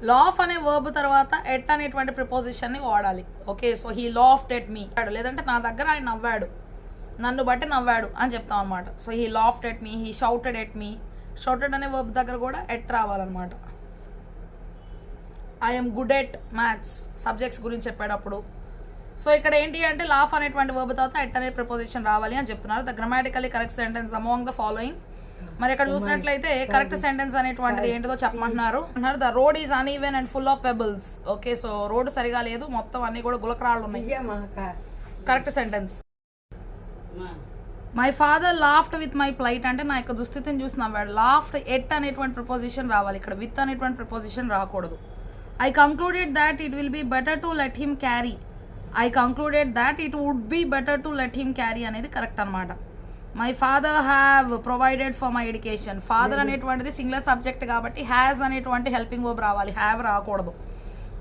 Laugh అనే verb తర్వాత at అనేటువంటి ప్రిపోజిషన్ ని వాడాలి. Okay, so he laughed at me, లేదంటే నా దగ్గర ఆయన నవ్వాడు, నన్ను బట్టి నవ్వాడు అని చెప్తాం అనమాట. So he laughed at me, he shouted at me. Shouted అనే వర్బ్ దగ్గర కూడా ఎట్ రావాలన్నమాట. I'm good at maths, subjects గురించి చెప్పేటప్పుడు. సో ఇక్కడ ఏంటి అంటే లాఫ్ అనేటువంటి వర్బ్ తర్వాత ఎట్ అనే ప్రిపోజిషన్ రావాలి అని చెప్తున్నారు. The grammatically correct sentence among the following. మరి ఇక్కడ చూసినట్లయితే కరెక్ట్ సెంటెన్స్ అనేటువంటిది ఏంటిదో చెప్పమంటున్నారు. The road is uneven and full of pebbles. Okay, so road సరిగా లేదు, మొత్తం అన్ని కూడా గులకరాళ్ళు ఉన్నాయి. Correct sentence. My father laughed with my plight అంటే నా యొక్క దుస్థితిని చూసి నవ్వాడు. లాఫ్ట్ ఎట్ అనేటువంటి ప్రిపోజిషన్ రావాలి, ఇక్కడ విత్ అనేటువంటి ప్రిపోజిషన్ రాకూడదు. I concluded that it will be better to let him carry. I concluded that it would be better to let him carry అనేది కరెక్ట్ అనమాట. My father have provided for my education. Father అనేటువంటిది singular subject కాబట్టి has అనేటువంటి helping verb రావాలి, have రాకూడదు,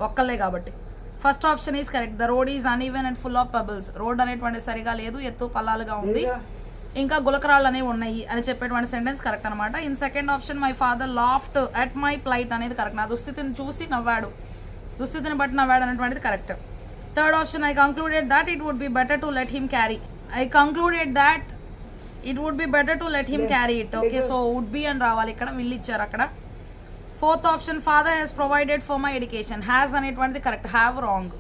ఒక్కలే కాబట్టి. First option is correct. The road is uneven and full of pebbles. Road అనేటువంటి సరిగా లేదు, ఎత్తు పల్లాలుగా ఉంది, ఇంకా గులకరాళ్ళు అనేవి ఉన్నాయి అని చెప్పేటువంటి సెంటెన్స్ కరెక్ట్ అనమాట. In second option my father laughed at my plight అనేది కరెక్ట్. నా దుస్థితిని చూసి నవ్వాడు, దుస్థితిని బట్టి నవ్వాడు అనేటువంటిది correct. Third option I concluded that it would be better to let him carry. I concluded that it would be better to let him carry it. Okay, so would be అని రావాలి, ఇక్కడ విల్ ఇచ్చారు అక్కడ. Fourth option father has provided for my education. Has అనేటువంటిది correct, have wrong.